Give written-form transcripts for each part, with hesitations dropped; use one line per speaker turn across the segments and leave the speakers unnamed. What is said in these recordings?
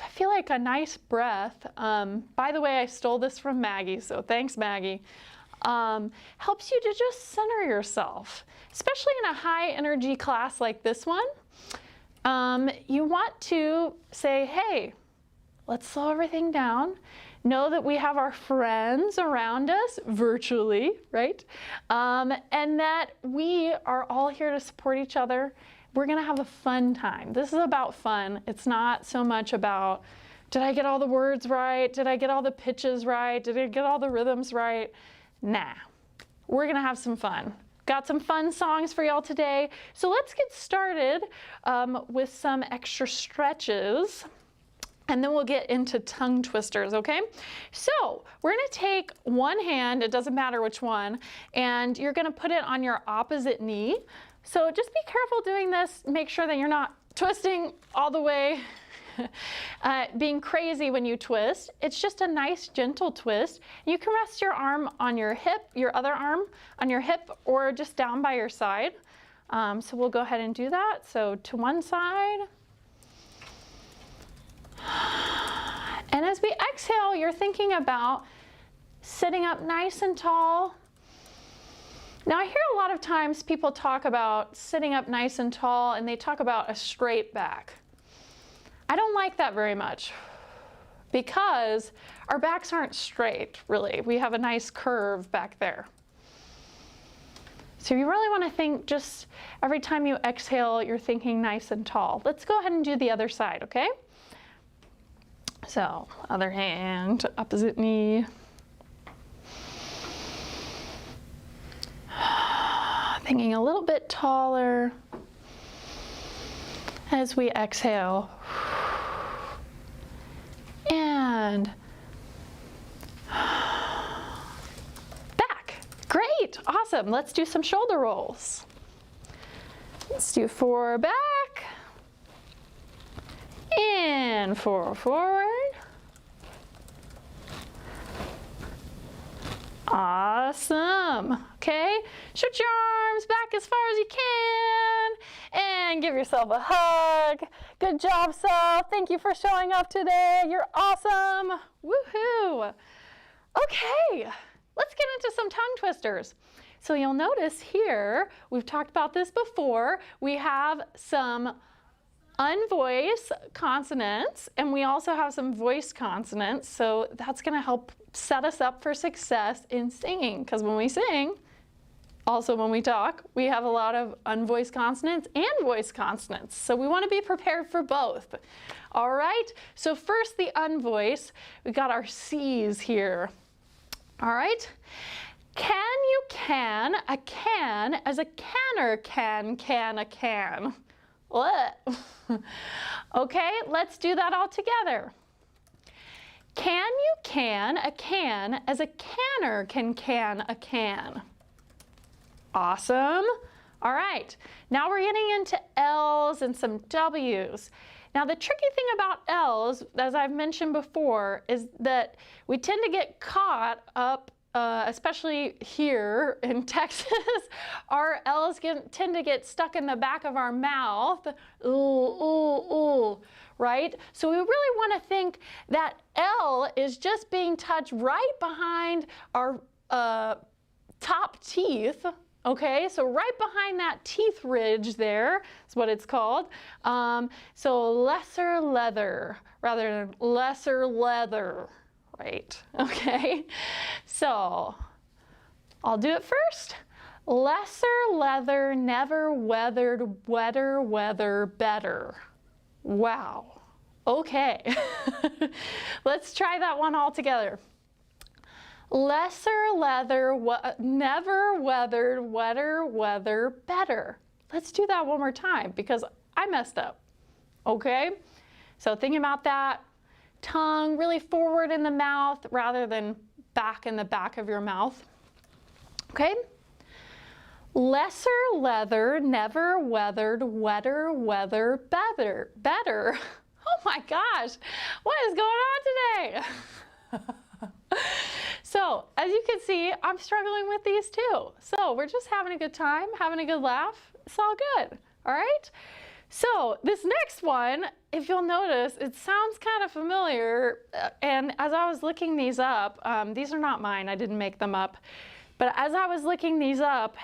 So I feel like a nice breath, by the way, I stole this from Maggie, so thanks Maggie, helps you to just center yourself, especially in a high energy class like this one. You want to say, hey, let's slow everything down. Know that we have our friends around us virtually, right? And that we are all here to support each other. We're gonna have a fun time. This is about fun. It's not so much about, did I get all the words right? Did I get all the pitches right? Did I get all the rhythms right? Nah, we're gonna have some fun. Got some fun songs for y'all today. So let's get started with some extra stretches. And then we'll get into tongue twisters, okay? So we're gonna take one hand, it doesn't matter which one, and you're gonna put it on your opposite knee. So just be careful doing this. Make sure that you're not twisting all the way, being crazy when you twist. It's just a nice gentle twist. You can rest your arm on your hip, your other arm on your hip, or just down by your side. So we'll go ahead and do that. So to one side. And as we exhale, you're thinking about sitting up nice and tall. Now I hear a lot of times people talk about sitting up nice and tall and they talk about a straight back. I don't like that very much because our backs aren't straight, really. We have a nice curve back there. So you really want to think just every time you exhale, you're thinking nice and tall. Let's go ahead and do the other side, okay? So, other hand, opposite knee. Thinking a little bit taller as we exhale. And back. Great, awesome. Let's do some shoulder rolls. Let's do 4 back. And 4 forward. Awesome. Okay, shoot your arms back as far as you can and give yourself a hug. Good job, self. Thank you for showing up today. You're awesome. Woohoo. Okay, let's get into some tongue twisters. So you'll notice here, we've talked about this before, we have some unvoiced consonants, and we also have some voiced consonants, so that's going to help set us up for success in singing, because when we sing, also when we talk, we have a lot of unvoiced consonants and voiced consonants, so we want to be prepared for both. All right, so first the unvoiced, we got our C's here. All right, can, a can, as a canner can, a can. What? Okay, let's do that all together. Can, a can, as a canner can, a can. Awesome. All right, now we're getting into L's and some W's. Now the tricky thing about L's, as I've mentioned before, is that we tend to get caught up, especially here in Texas, our L's tend to get stuck in the back of our mouth, ooh, ooh, ooh, right? So we really want to think that L is just being touched right behind our top teeth, okay? So right behind that teeth ridge there is what it's called. So lesser leather rather than lesser leather. Right, okay, so I'll do it first. Lesser leather, never weathered, wetter weather, better. Wow, okay. Let's try that one all together. Lesser leather, never weathered, wetter weather, better. Let's do that one more time because I messed up, okay? So thinking about that. Tongue really forward in the mouth rather than back in the back of your mouth. Okay? Lesser leather, never weathered, wetter weather, better. Better. Oh my gosh, what is going on today? So, as you can see, I'm struggling with these too. So, we're just having a good time, having a good laugh. It's all good. All right? So this next one, if you'll notice, it sounds kind of familiar. And as I was looking these up, these are not mine, I didn't make them up. But as I was looking these up,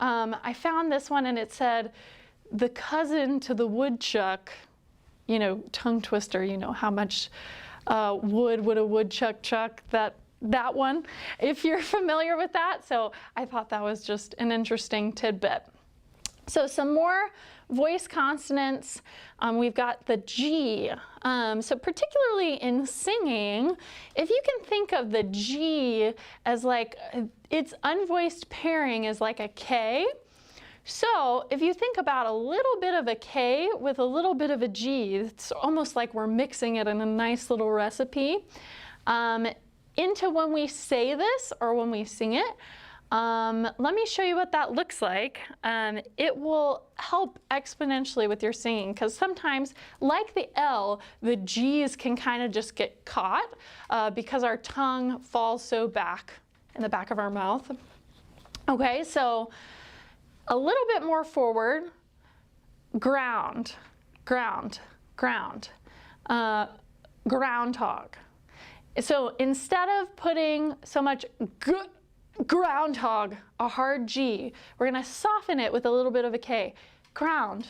I found this one and it said, the cousin to the woodchuck, you know, tongue twister, you know, how much wood would a woodchuck chuck, that one, if you're familiar with that. So I thought that was just an interesting tidbit. So some more voice consonants. We've got the G. So particularly in singing, if you can think of the G as like, its unvoiced pairing is like a K. So if you think about a little bit of a K with a little bit of a G, it's almost like we're mixing it in a nice little recipe. Into when we say this or when we sing it, let me show you what that looks like. It will help exponentially with your singing, because sometimes, like the L, the G's can kind of just get caught because our tongue falls so back in the back of our mouth. Okay, so a little bit more forward, ground, ground, ground, groundhog. So instead of putting so much groundhog, a hard G, we're going to soften it with a little bit of a K. Ground,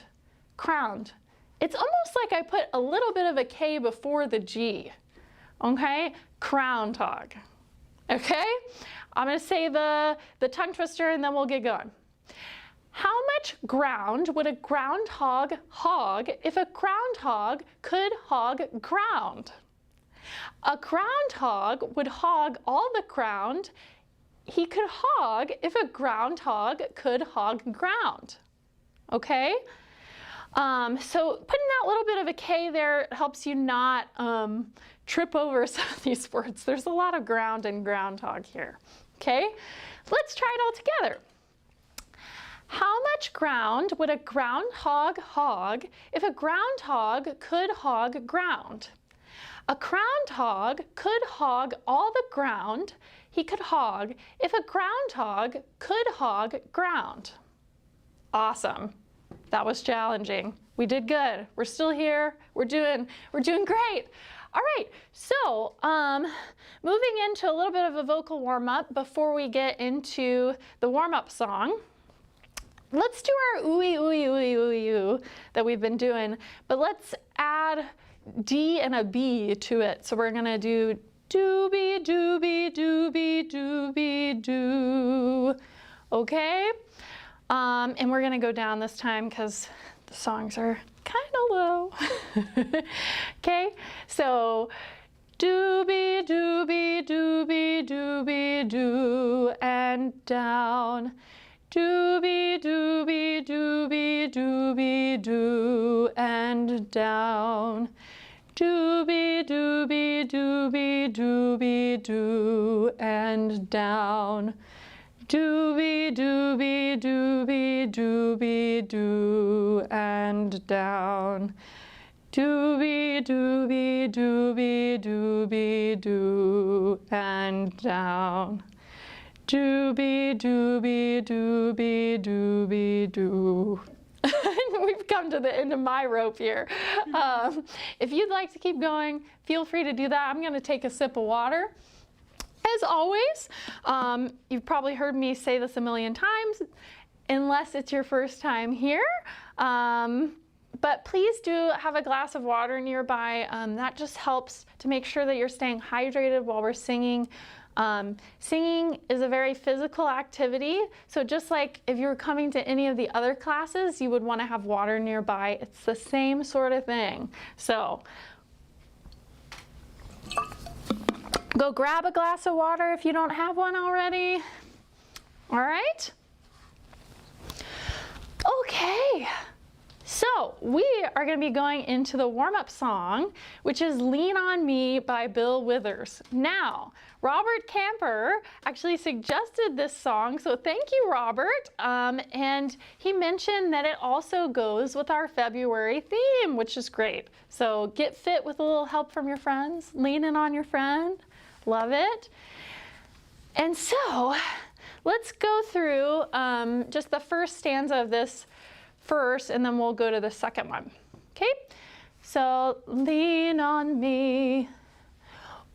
ground. It's almost like I put a little bit of a K before the G. Okay? Groundhog. Okay? I'm going to say the tongue twister and then we'll get going. How much ground would a groundhog hog if a groundhog could hog ground? A groundhog would hog all the ground he could hog if a groundhog could hog ground. Okay? So putting that little bit of a K there helps you not trip over some of these words. There's a lot of ground and groundhog here. Okay? Let's try it all together. How much ground would a groundhog hog if a groundhog could hog ground? A groundhog could hog all the ground he could hog if a groundhog could hog ground. Awesome. That was challenging. We did good. We're still here. We're doing great. All right, so moving into a little bit of a vocal warm-up before we get into the warm-up song. Let's do our ooey, ooey, ooey, ooey, ooh that we've been doing, but let's add D and a B to it. So we're gonna do doobie, doobie, doobie, doobie, doo. Okay? And we're gonna go down this time because the songs are kind of low. Okay? So doobie, doobie, doobie, doobie, doo, and down. Doobie, doobie, doobie, doobie, doo, and down. Doobie, doobie, doobie, doobie, doo, and down. Doobie, doobie, doobie, doobie, doo, and down. Doobie, doobie, doobie, doobie, doo, and down. Doobie, doobie, doobie, doobie, doo. We've come to the end of my rope here. If you'd like to keep going, feel free to do that. I'm going to take a sip of water. As always, you've probably heard me say this a million times, unless it's your first time here. But please do have a glass of water nearby. That just helps to make sure that you're staying hydrated while we're singing. Singing is a very physical activity, so just like if you were coming to any of the other classes, you would want to have water nearby. It's the same sort of thing. So go grab a glass of water if you don't have one already. All right? Okay. So we are going to be going into the warm-up song, which is Lean on Me by Bill Withers. Now, Robert Camper actually suggested this song, so thank you, Robert. And he mentioned that it also goes with our February theme, which is great. So get fit with a little help from your friends, leaning on your friend. Love it. And so let's go through just the first stanza of this first, and then we'll go to the second one. Okay? So lean on me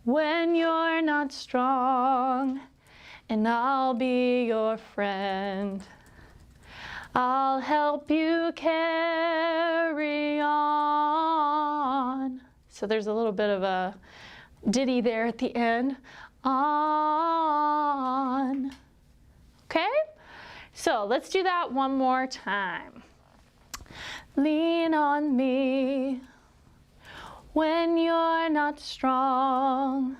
when you're not strong, and I'll be your friend. I'll help you carry on. So there's a little bit of a ditty there at the end. On. Okay? So let's do that one more time. Lean on me when you're not strong,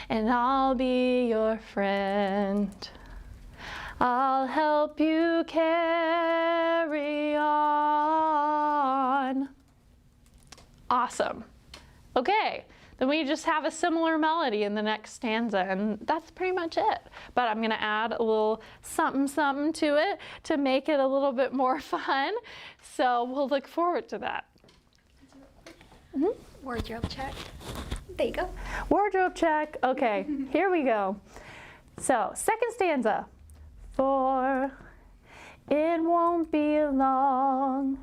and I'll be your friend. I'll help you carry on. Awesome. Okay, then we just have a similar melody in the next stanza, and that's pretty much it. But I'm gonna add a little something something to it to make it a little bit more fun. So we'll look forward to that.
Wardrobe check. There you go.
Wardrobe check. Okay, here we go. So, second stanza. For it won't be long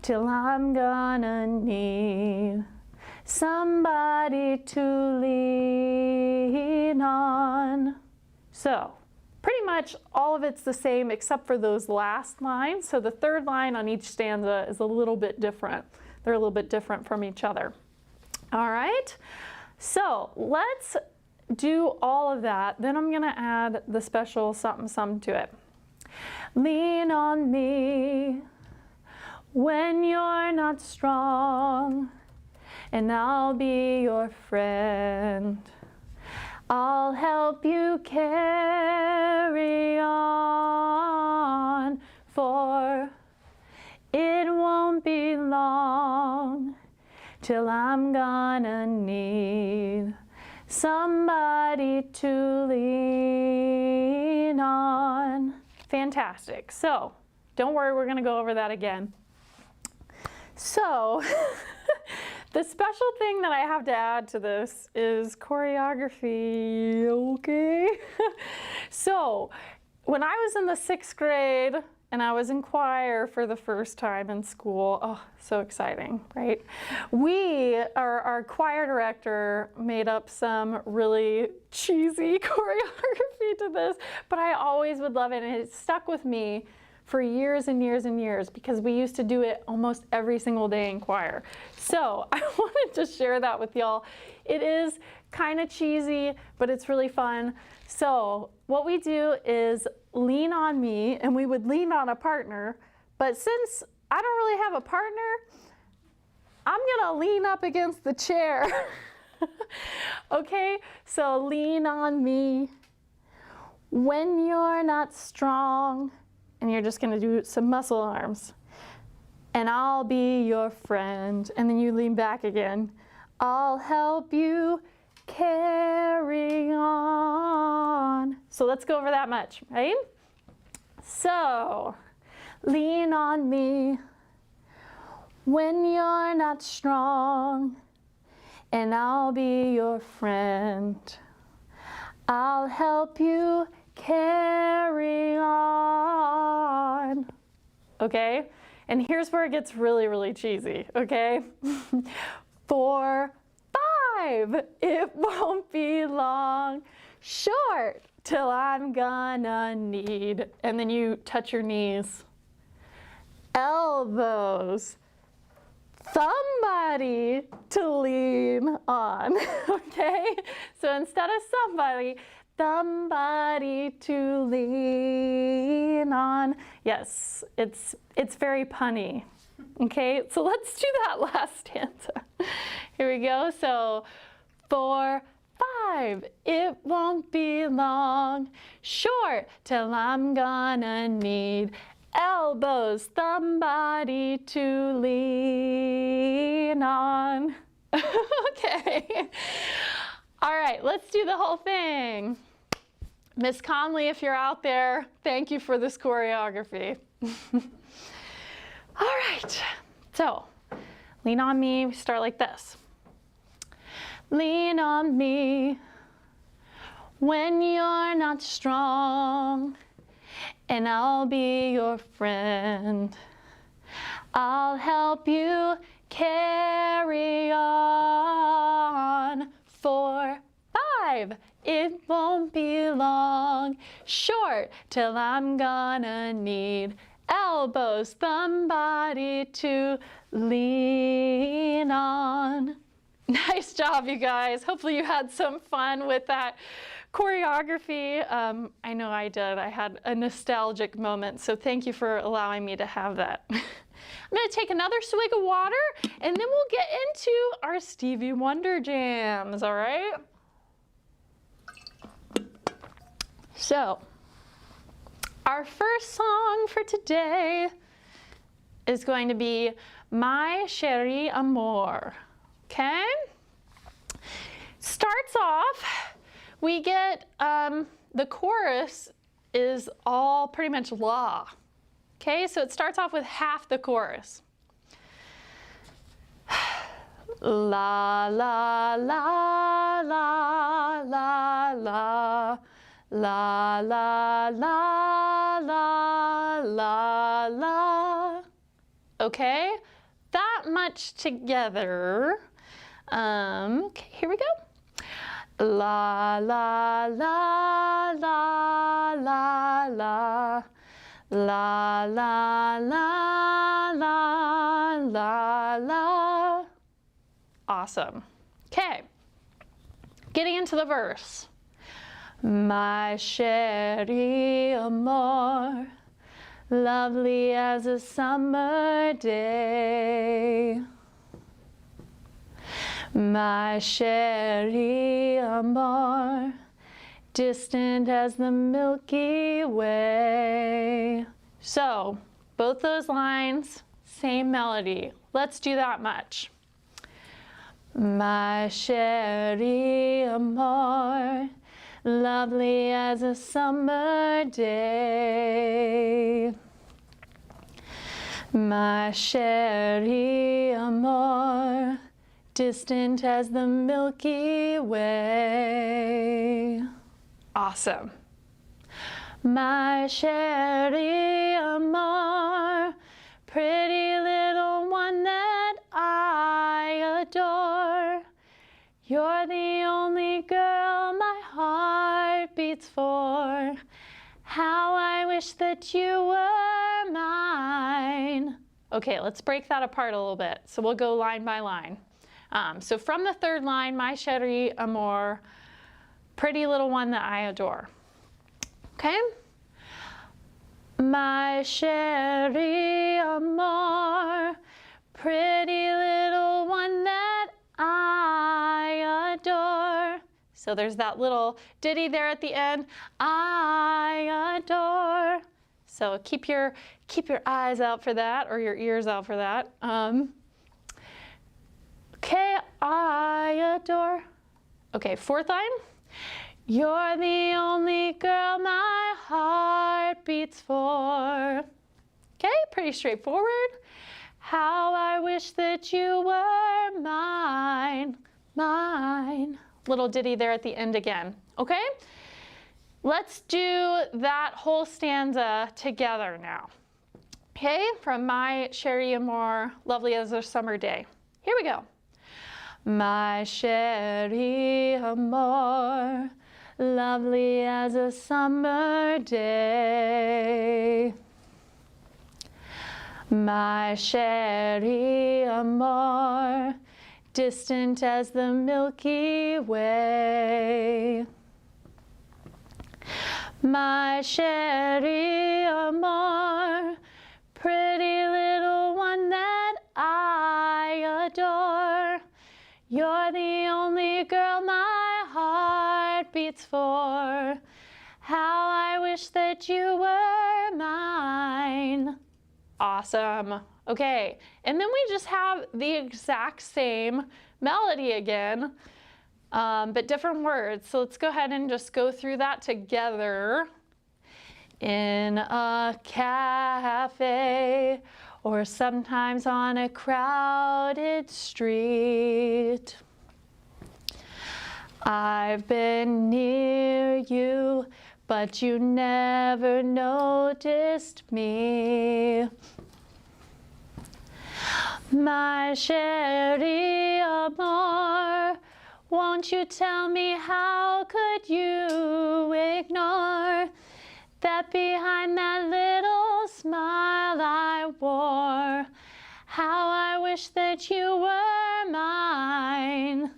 till I'm gonna need somebody to lean on. So, pretty much all of it's the same except for those last lines. So the third line on each stanza is a little bit different. They're a little bit different from each other. All right, so let's do all of that. Then I'm gonna add the special something something to it. Lean on me when you're not strong, and I'll be your friend. I'll help you carry on, for it won't be long till I'm gonna need somebody to lean on. Fantastic. So, don't worry, we're gonna go over that again. So, the special thing that I have to add to this is choreography, okay? So, when I was in the 6th grade, and I was in choir for the first time in school. Oh, so exciting, right? Our choir director made up some really cheesy choreography to this, but I always would love it, and it stuck with me for years and years and years because we used to do it almost every single day in choir. So I wanted to share that with y'all. It is kind of cheesy, but it's really fun. So what we do is lean on me, and we would lean on a partner, but since I don't really have a partner, I'm gonna lean up against the chair. Okay, so lean on me when you're not strong, and you're just gonna do some muscle arms, and I'll be your friend, and then you lean back again. I'll help you carry on. So let's go over that much, right? So, lean on me when you're not strong, and I'll be your friend. I'll help you carry on. Okay? And here's where it gets really, really cheesy, okay? 4, 5, it won't be long, short till I'm gonna need, and then you touch your knees, elbows, somebody to lean on, okay? So instead of somebody to lean on. Yes, it's very punny. Okay, so let's do that last stanza. Here we go. So 4, 5, it won't be long, short till I'm gonna need elbows, somebody to lean on. Okay. All right, let's do the whole thing. Miss Conley, if you're out there, thank you for this choreography. All right, so lean on me, we start like this. Lean on me when you're not strong, and I'll be your friend. I'll help you carry on. 4, 5, it won't be long. Short till I'm gonna need elbows, somebody to lean on. Nice job, you guys. Hopefully you had some fun with that choreography. I know I did. I had a nostalgic moment, so thank you for allowing me to have that. I'm going to take another swig of water, and then we'll get into our Stevie Wonder jams, all right? So, our first song for today is going to be My Cherie, Amour. Okay? Starts off, we get the chorus is all pretty much la. Okay, so it starts off with half the chorus. La la la la la la la la la la la la. Okay, that much together. Okay, here we go. La la la la la la la la la la la la. Awesome. Okay, getting into the verse. My Cherie, Amour, lovely as a summer day. My Cherie, Amour, distant as the Milky Way. So, both those lines, same melody. Let's do that much. My Cherie, Amour, lovely as a summer day. My Cherie, Amour, distant as the Milky Way. Awesome. My Cherie, Amour, pretty little one that I adore. You're the only girl my heart beats for. How I wish that you were mine. Okay, let's break that apart a little bit. So we'll go line by line. So from the third line, my Cherie, Amour, pretty little one that I adore. Okay? My Cherie, Amour, pretty little one that I adore. So there's that little ditty there at the end. I adore. So keep your eyes out for that, or your ears out for that. Okay, I adore. Okay, fourth line. You're the only girl my heart beats for. Okay, pretty straightforward. How I wish that you were mine, mine. Little ditty there at the end again, okay? Let's do that whole stanza together now. Okay, from my Cherie, Amour, lovely as a summer day. Here we go. My Cherie, Amour, lovely as a summer day. My Cherie, Amour, distant as the Milky Way. My Cherie, Amour, pretty little one that I adore. You're the only girl my heart beats for. How I wish that you were mine. Awesome. Okay, and then we just have the exact same melody again, but different words. So let's go ahead and just go through that together. In a cafe, or sometimes on a crowded street. I've been near you, but you never noticed me. My Cherie, Amour, won't you tell me how could you ignore that behind that little smile I wore? How I wish that you were mine.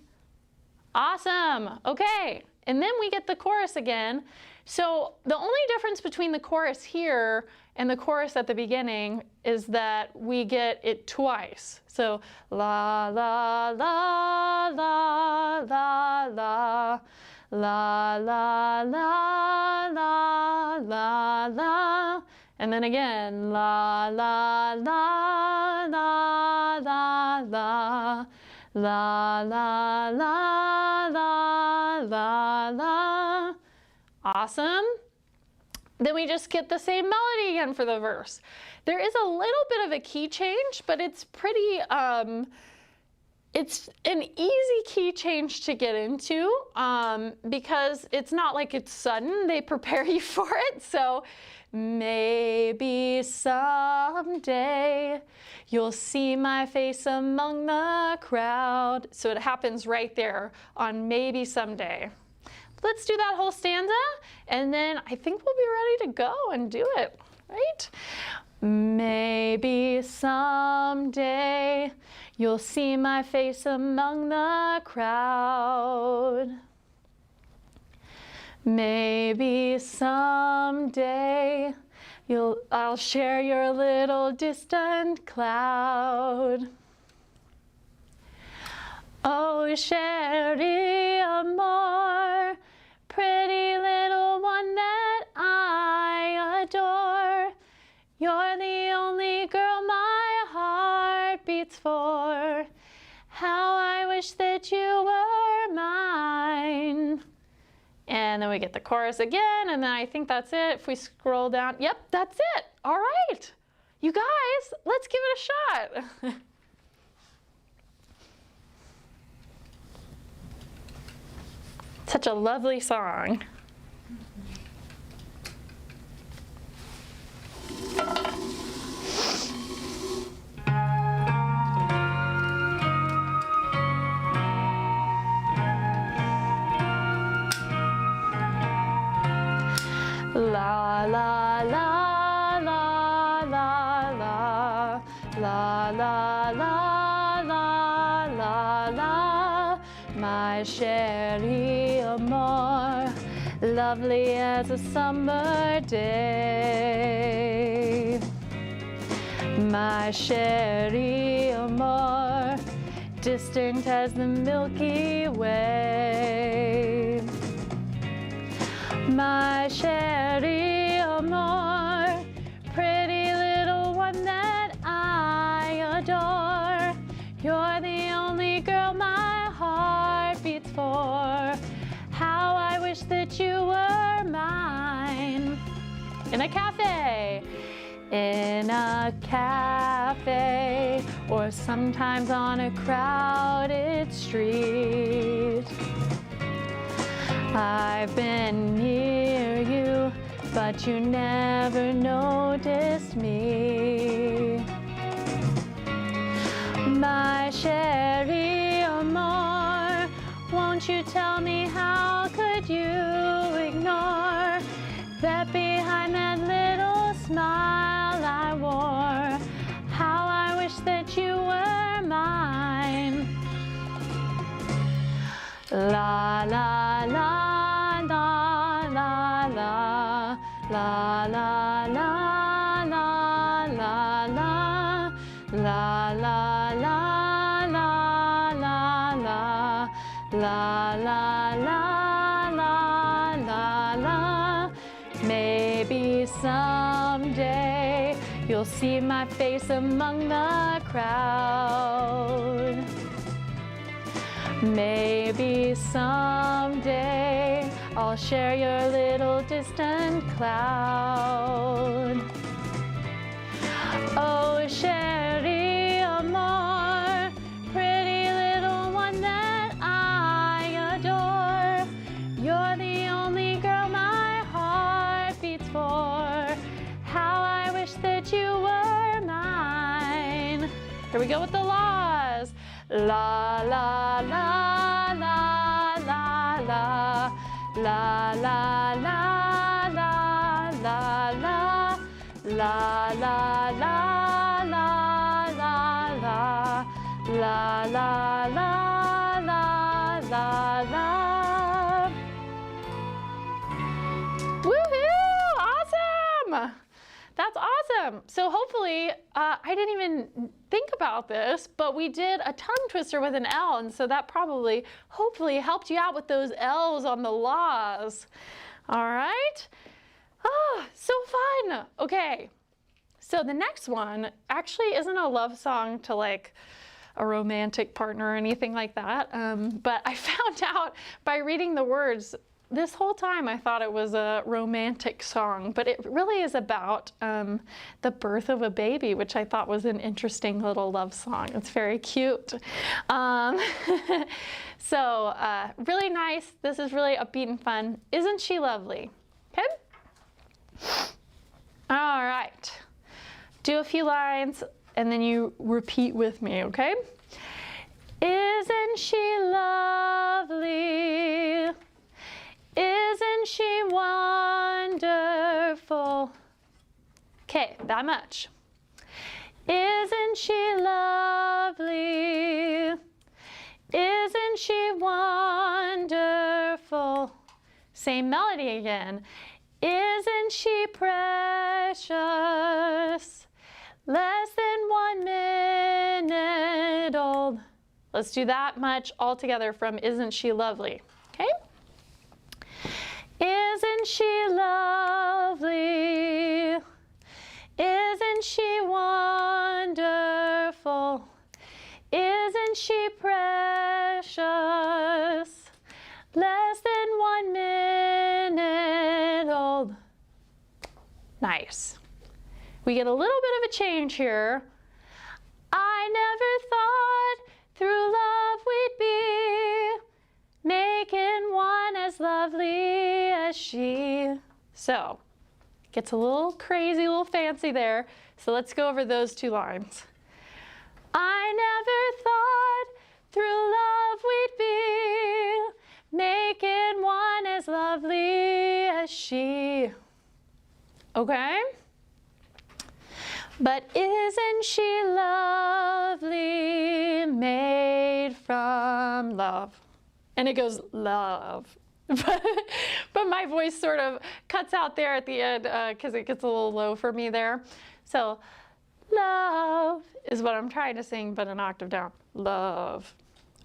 Awesome. Okay, and then we get the chorus again. So the only difference between the chorus here and the chorus at the beginning is that we get it twice. So la la la la la la la la la la la la, and then again la la la la la la la la la la la la. Awesome. Then we just get the same melody again for the verse. There is a little bit of a key change, but it's pretty, it's an easy key change to get into because it's not like it's sudden. They prepare you for it. So maybe someday you'll see my face among the crowd. So it happens right there on maybe someday. Let's do that whole stanza, and then I think we'll be ready to go and do it, right? Maybe someday you'll see my face among the crowd. Maybe someday I'll share your little distant cloud. Oh, Cherie, Amour, pretty little one that I adore. You're the only girl my heart beats for. How I wish that you were mine. And then we get the chorus again, and then I think that's it. If we scroll down, yep, that's it. All right. You guys, let's give it a shot. Such a lovely song. La la la la la la la la la la la la. My Cherie, Amour, lovely as a summer day. My Cherie, Amour, distant as the Milky Way. My Cherie, Amour, pretty little one that I adore. You're the only girl my heart beats for. How I wish that you were mine. In a cafe. In a cafe, or sometimes on a crowded street. I've been near you, but you never noticed me. My Cherie, Amour, won't you tell me how could you ignore that behind that little smile I wore? How I wish that you were mine. La la la la la la la la la la la la la la la la la la la. Maybe someday you'll see my face among the crowd. Maybe someday I'll share your little distant cloud. Oh, Cherie, Amour, pretty little one that I adore. You're the only girl my heart beats for. How I wish that you were mine. Here we go with the La la la la la la. La la la la la la. La la la la la la. La la la la la la. Woohoo! Awesome! That's awesome. So hopefully, I didn't even think about this, but we did a tongue twister with an L, and so that probably, hopefully, helped you out with those L's on the laws. All right? Ah, so fun. Okay. So the next one actually isn't a love song to like a romantic partner or anything like that, but I found out by reading the words. This whole time I thought it was a romantic song, but it really is about the birth of a baby, which I thought was an interesting little love song. It's very cute. So really nice. This is really upbeat and fun. Isn't she lovely? Okay. All right. Do a few lines and then you repeat with me, okay? Isn't she lovely? Isn't she wonderful? Okay, that much. Isn't she lovely? Isn't she wonderful? Same melody again. Isn't she precious? Less than 1 minute old. Let's do that much all together from Isn't She Lovely? Okay? Isn't she lovely? Isn't she wonderful? Isn't she precious? Less than 1 minute old. Nice. We get a little bit of a change here. I never thought through love we'd be making one as lovely as she. So, gets a little crazy, a little fancy there. So let's go over those 2 lines. I never thought through love we'd be making one as lovely as she. Okay? But isn't she lovely, made from love? And it goes love. But my voice sort of cuts out there at the end because it gets a little low for me there. So love is what I'm trying to sing, but an octave down. Love.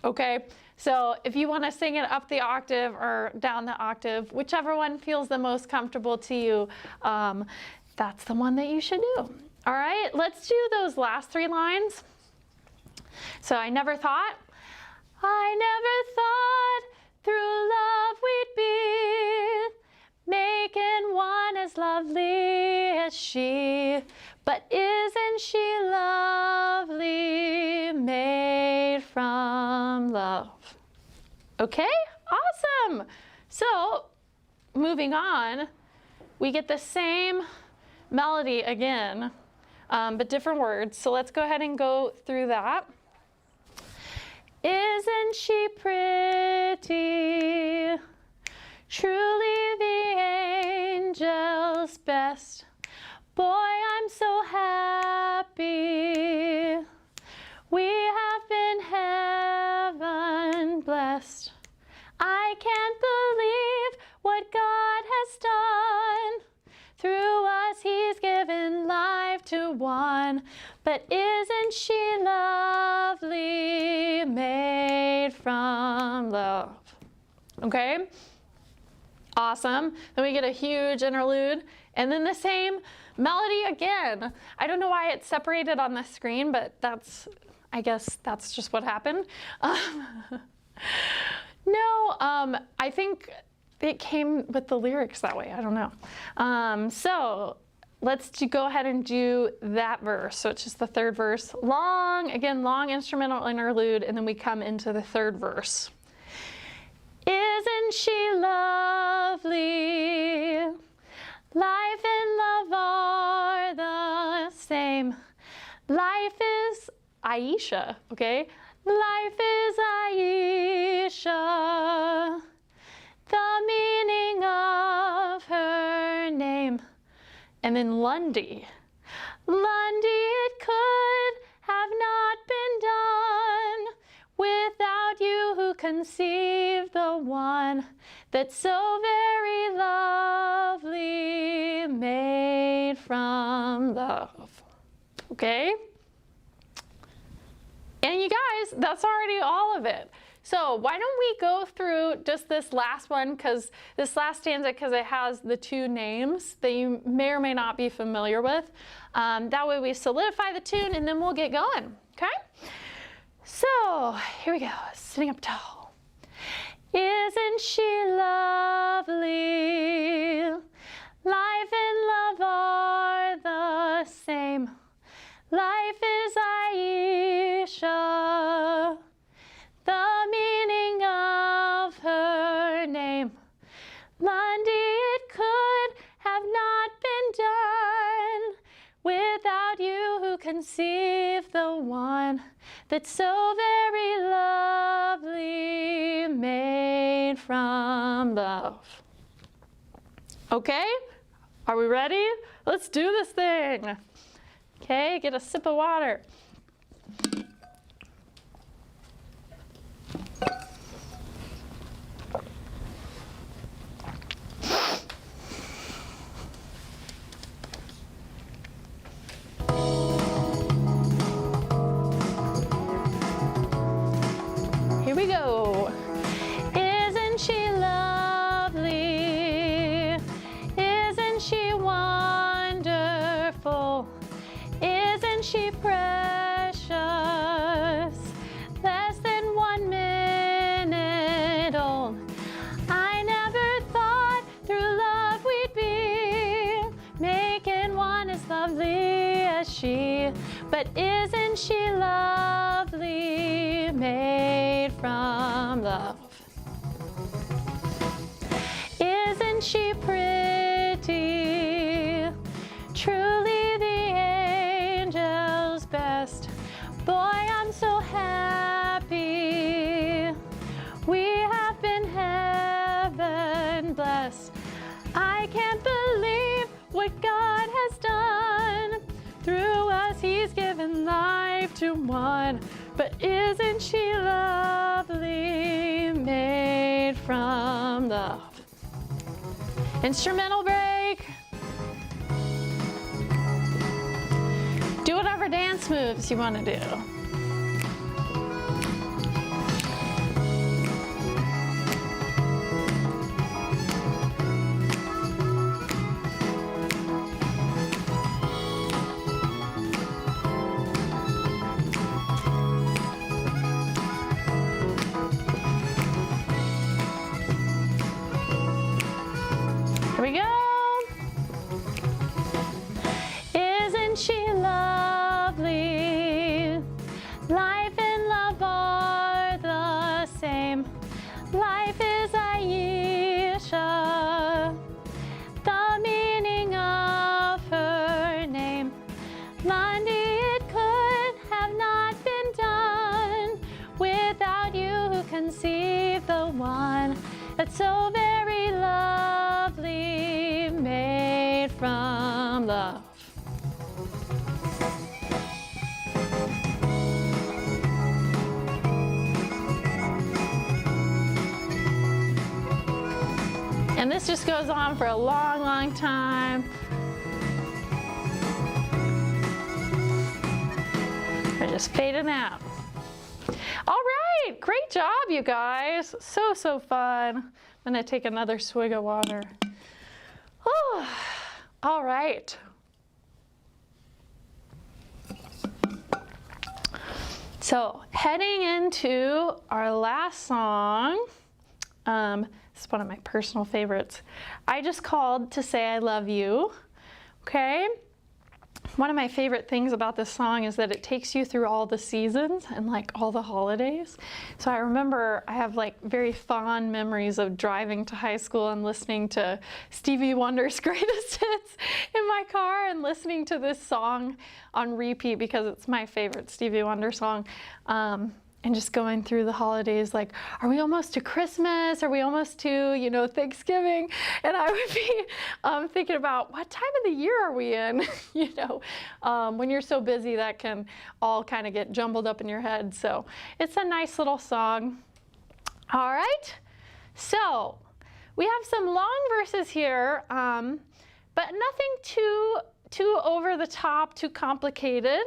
Okay? So if you want to sing it up the octave or down the octave, whichever one feels the most comfortable to you, that's the one that you should do. All right, let's do those last 3 lines. So I never thought through love we'd be making one as lovely as she. But isn't she lovely, made from love? Okay, awesome. So moving on, we get the same melody again, but different words. So let's go ahead and go through that. Isn't she pretty? Truly the angel's best. Boy, I'm so happy. We have been heaven blessed. I can't believe what God has done. Through us he's given life to one. But isn't she lovely, made from love? Okay? Awesome. Then we get a huge interlude. And then the same melody again. I don't know why it's separated on the screen, but I guess that's just what happened. I think it came with the lyrics that way. I don't know. So let's go ahead and do that verse. So it's just the 3rd verse. Long instrumental interlude, and then we come into the 3rd verse. Isn't she lovely? Life and love are the same. Life is Aisha, okay? life is Aisha, the meaning of her name. And then Lundy. Lundy, it could have not been done without you who conceived the one that's so very lovely, made from love. Okay? And you guys, that's already all of it. So why don't we go through just this last one, because this last stanza, because it has the two names that you may or may not be familiar with. That way we solidify the tune and then we'll get going, okay? So here we go, sitting up tall. Isn't she lovely? Life and love are the same. Life is Aisha, the meaning of her name. Lundy, it could have not been done without you who conceived the one that's so very lovely, made from love. Okay, are we ready? Let's do this thing. Okay, get a sip of water. Here we go. Isn't she lovely? Isn't she wonderful? Isn't she precious? Less than 1 minute old. I never thought through love we'd be making one as lovely as she. But isn't she lovely, made from love? Isn't she pretty? Truly the angel's best. Boy, I'm so happy. We have been heaven blessed. I can't believe what God has done. Through us he's given life to one. But isn't she lovely, made from love? Instrumental break. Do whatever dance moves you want to do. Here we go. Isn't she lovely? Life and love are the same. Life is Aisha, the meaning of her name. Lundy, it could have not been done without you who conceived the one that's so very lovely, made from love. And this just goes on for a long, long time. We're just fading out. All right, great job, you guys. So fun. I'm gonna take another swig of water. Oh, all right. So heading into our last song, this is one of my personal favorites. I just called to say I love you, okay? One of my favorite things about this song is that it takes you through all the seasons and like all the holidays. So I remember I have like very fond memories of driving to high school and listening to Stevie Wonder's Greatest Hits in my car and listening to this song on repeat because it's my favorite Stevie Wonder song. and just going through the holidays, like, are we almost to Christmas? Are we almost to, you know, Thanksgiving? And I would be thinking about what time of the year are we in? You know, when you're so busy, that can all kind of get jumbled up in your head. So it's a nice little song. All right, so we have some long verses here, but nothing too over the top, too complicated.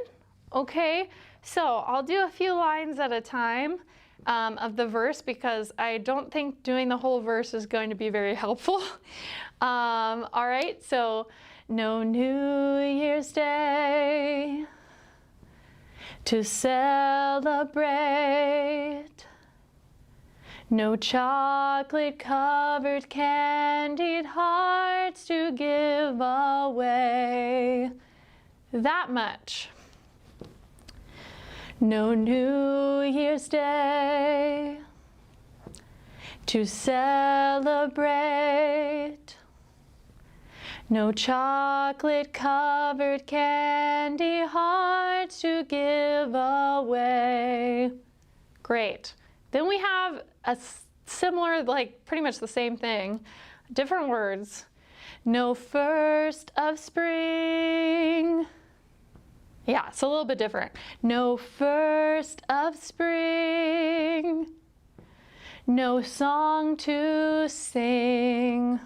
Okay, so I'll do a few lines at a time of the verse because I don't think doing the whole verse is going to be very helpful. All right, so no New Year's Day to celebrate, no chocolate-covered candied hearts to give away. That much. No New Year's Day to celebrate, no chocolate-covered candy hearts to give away. Great. Then we have a similar, like pretty much the same thing, different words. No first of spring. Yeah, it's a little bit different. No first of spring. No song to sing.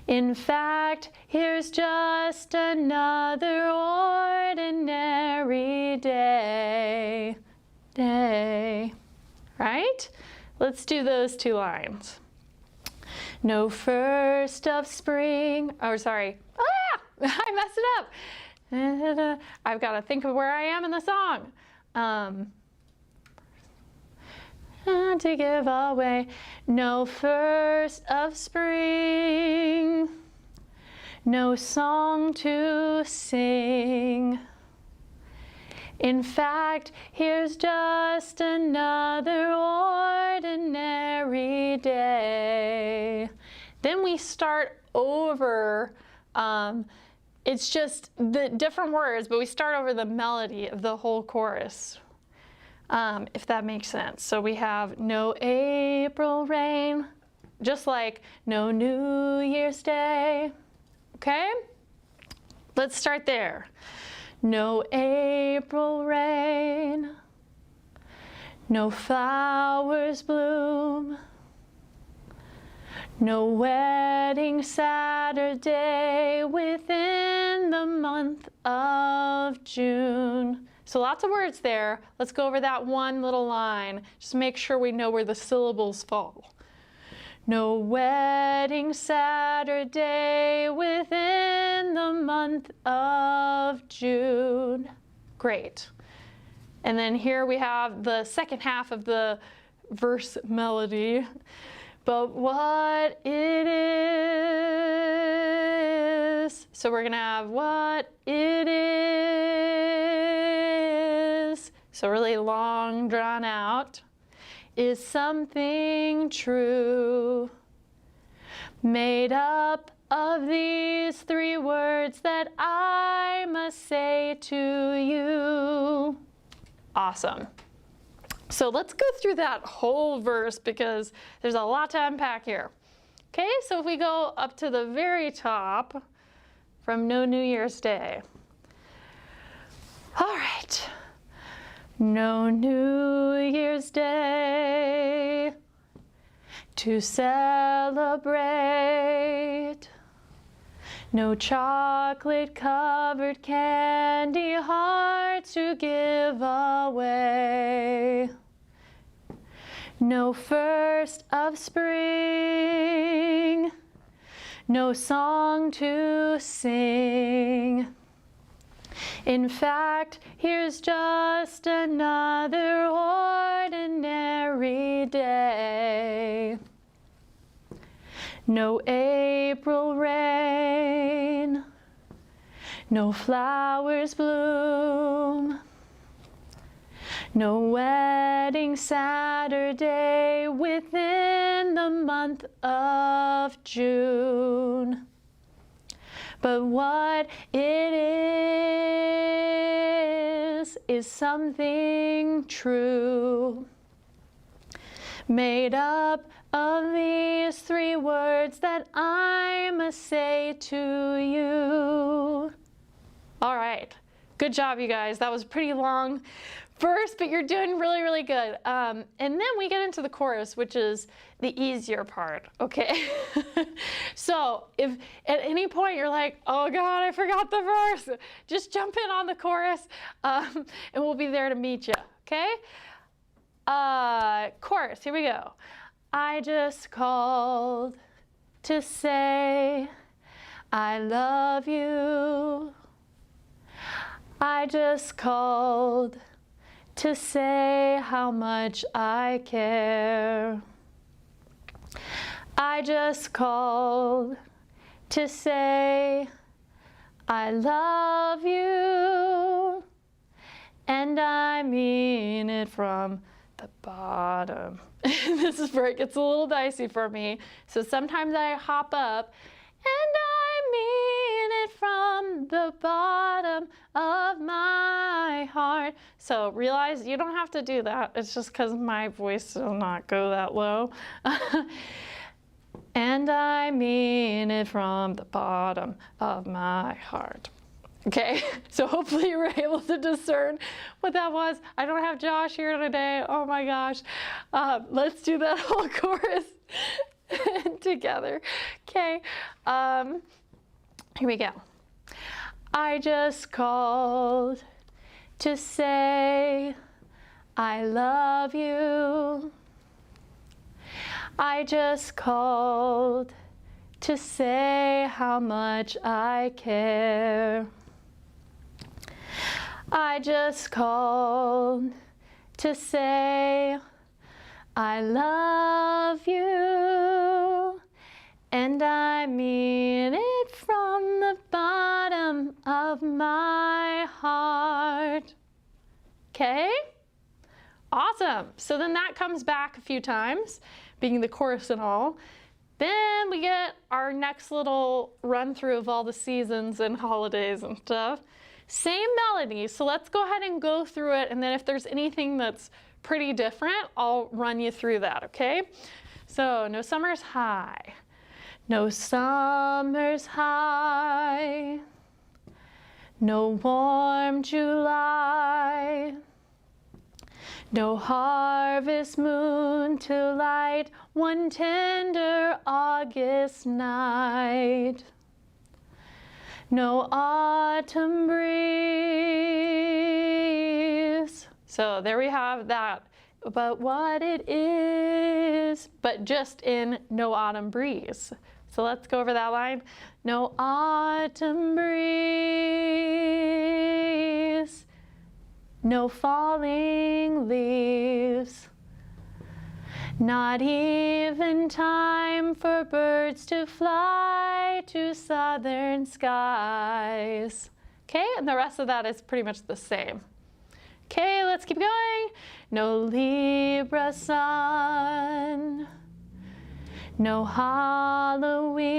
In fact, here's just another ordinary day. Right? Let's do those two lines. No first of spring, oh sorry, I messed it up. I've got to think of where I am in the song. To give away, no first of spring, no song to sing. In fact, here's just another ordinary day. Then we start over. It's just the different words, but we start over the melody of the whole chorus, if that makes sense. So we have no April rain, just like no New Year's Day. Okay? Let's start there. No April rain, no flowers bloom, no wedding Saturday within the month of June. So lots of words there. Let's go over that one little line. Just make sure we know where the syllables fall. No wedding Saturday within the month of June. Great. And then here we have the second half of the verse melody. But what it is. So we're gonna have what it is. So really long, drawn out. Is something true, made up of these three words that I must say to you. Awesome. So let's go through that whole verse because there's a lot to unpack here. Okay, so if we go up to the very top from No New Year's Day. All right. No New Year's Day to celebrate, no chocolate-covered candy hearts to give away, no first of spring, no song to sing. In fact, here's just another ordinary day. No April rain, no flowers bloom, no wedding Saturday within the month of June. But what it dreams is something true, made up of these three words that I must say to you. All right, good job, you guys. That was pretty long verse, but you're doing really, really good. And then we get into the chorus, which is the easier part, okay? So if at any point you're like, oh God, I forgot the verse, just jump in on the chorus, and we'll be there to meet you, okay? Chorus, here we go. I just called to say I love you. I just called to say how much I care. I just called to say I love you, and I mean it from the bottom. This is where it gets a little dicey for me. So sometimes I hop up, and I mean it from the bottom of my heart. So realize you don't have to do that. It's just because my voice will not go that low. And I mean it from the bottom of my heart. Okay, so hopefully you were able to discern what that was. I don't have Josh here today. Oh my gosh. Let's do that whole chorus together. Okay, here we go. I just called to say I love you. I just called to say how much I care. I just called to say I love you, and I mean it from the bottom of my heart. Okay? Awesome. So then that comes back a few times, being the chorus and all. Then we get our next little run through of all the seasons and holidays and stuff. Same melody, so let's go ahead and go through it, and then if there's anything that's pretty different, I'll run you through that, okay? So, no summer's high. No summer's high. No warm July. No harvest moon to light one tender August night. No autumn breeze. So there we have that, but what it is, but just in no autumn breeze. So let's go over that line. No autumn breeze. No falling leaves. Not even time for birds to fly to southern skies. Okay, and the rest of that is pretty much the same. Okay, let's keep going. No Libra sun. No Halloween.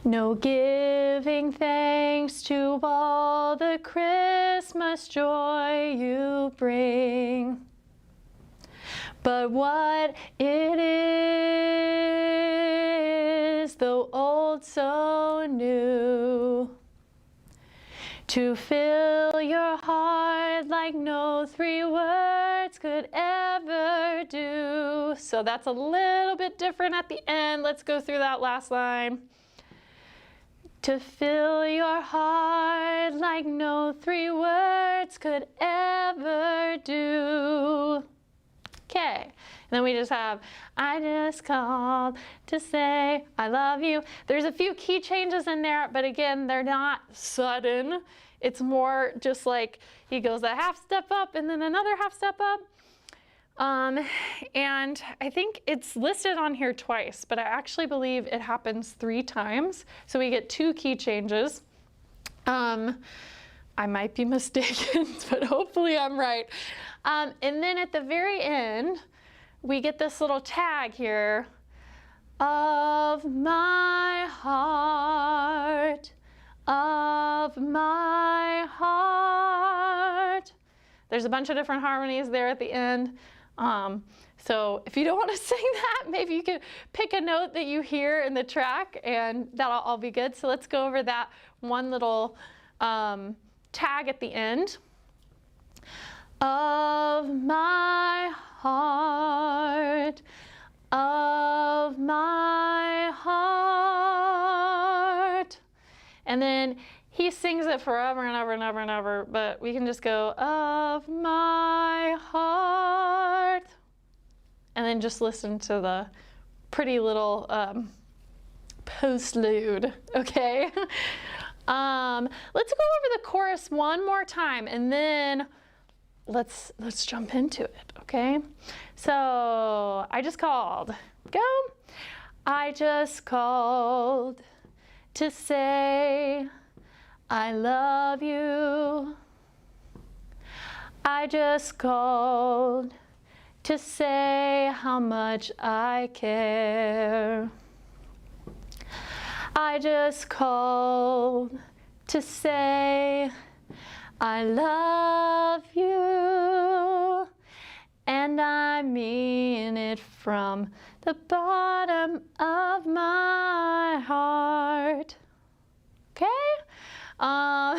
No giving thanks to all the Christmas joy you bring. But what it is, though old, so new, to fill your heart like no three words could ever do. So that's a little bit different at the end. Let's go through that last line. To fill your heart like no three words could ever do. Okay, and then we just have, I just called to say I love you. There's a few key changes in there, but again, they're not sudden. It's more just like he goes a half step up and then another half step up. And I think it's listed on here twice, but I actually believe it happens 3 times. So we get 2 key changes. I might be mistaken, but hopefully I'm right. And then at the very end, we get this little tag here, of my heart, of of my heart. There's a bunch of different harmonies there at the end. So if you don't want to sing that, maybe you could pick a note that you hear in the track and that'll all be good. So let's go over that one little tag at the end. Of my heart, of my heart. And then he sings it forever and ever and ever and ever, but we can just go, of my heart. And then just listen to the pretty little postlude, okay? Let's go over the chorus one more time, and then let's jump into it, okay? So I just called. Go. I just called to say I love you. I just called to say how much I care. I just called to say I love you, and I mean it from the bottom of my heart. Okay? All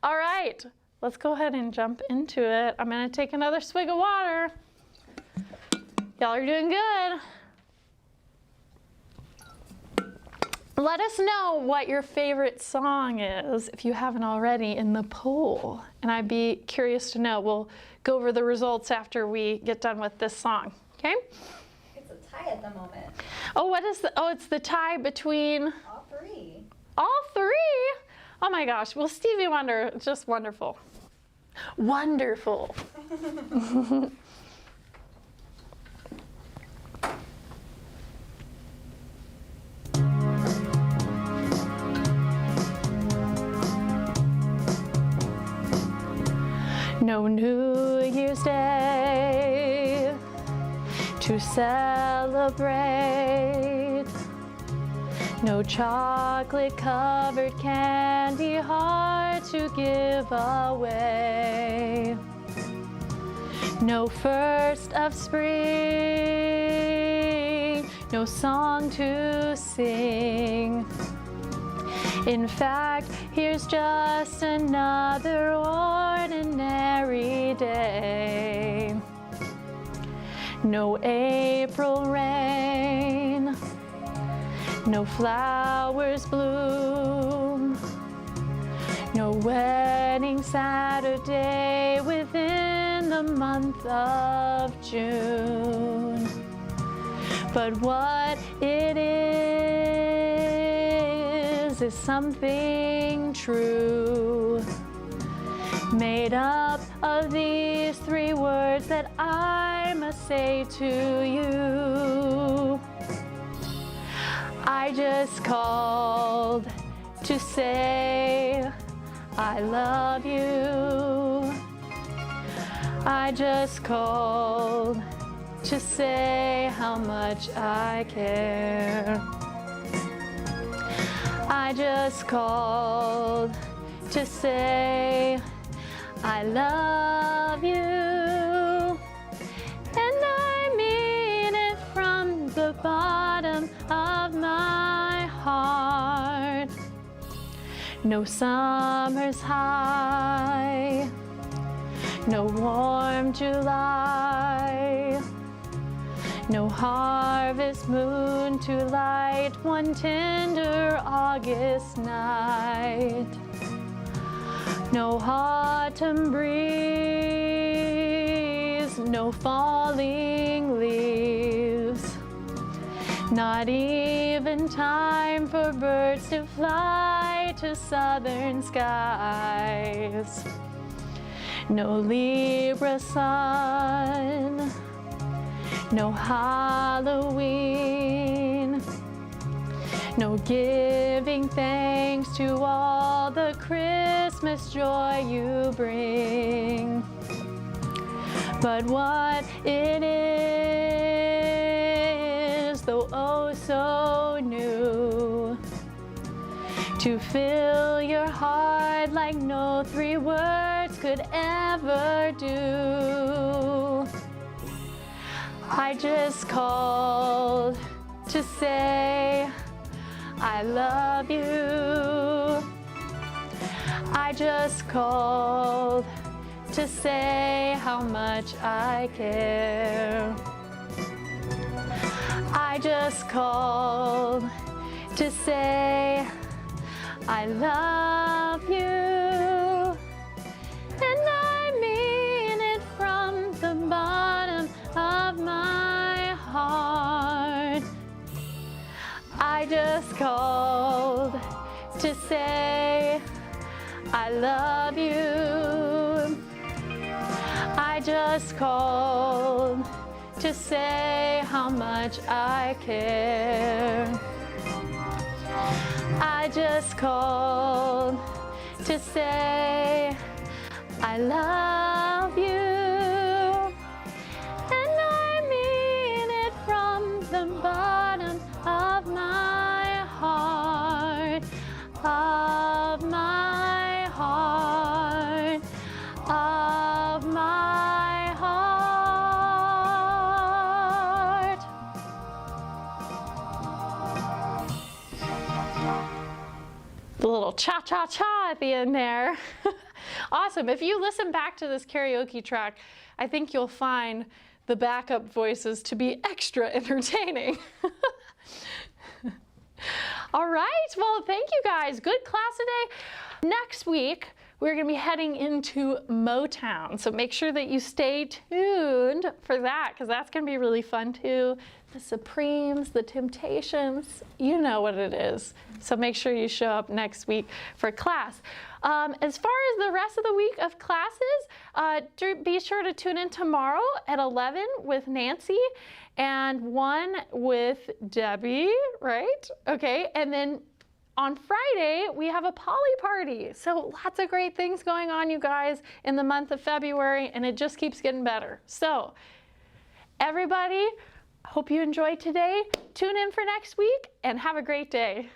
right, let's go ahead and jump into it. I'm gonna take another swig of water. Y'all are doing good. Let us know what your favorite song is, if you haven't already, in the poll. And I'd be curious to know. We'll go over the results after we get done with this song, okay?
It's a tie at the moment.
Oh, what is the, oh, it's the tie between?
All three.
All three? Oh my gosh, well, Stevie Wonder, just wonderful. Wonderful. No New Year's Day to celebrate. No chocolate-covered candy heart to give away. No first of spring, no song to sing. In fact, here's just another ordinary day. No April rain, no flowers bloom, no wedding Saturday within the month of June. But what it is something true, made up of these three words that I must say to you. I just called to say I love you. I just called to say how much I care. I just called to say I love you, and I mean it from the bottom of my heart. No summer's high, no warm July, no harvest moon to light one tender August night. No autumn breeze, no falling leaves, not even time for birds to fly to southern skies. No Libra sun, no Halloween, no giving thanks to all the Christmas joy you bring. But what it is, though oh so new, to fill your heart like no three words could ever do. I just called to say I love you. I just called to say how much I care. I just called to say I love you. And I mean it from the bottom of my heart. I just called to say I love you. I just called to say how much I care. I just called to say I love you. And I mean it from the bottom of my heart, of my heart, of my heart. The little cha-cha-cha at the end there. Awesome. If you listen back to this karaoke track, I think you'll find the backup voices to be extra entertaining. All right, well, thank you guys. Good class today. Next week, we're going to be heading into Motown, so make sure that you stay tuned for that, because that's going to be really fun too. The Supremes, the Temptations, you know what it is. So make sure you show up next week for class. As far as the rest of the week of classes, be sure to tune in tomorrow at 11 with Nancy and 1 with Debbie, right? Okay, and then on Friday, we have a poly party. So lots of great things going on, you guys, in the month of February, and it just keeps getting better. So everybody, hope you enjoyed today. Tune in for next week and have a great day.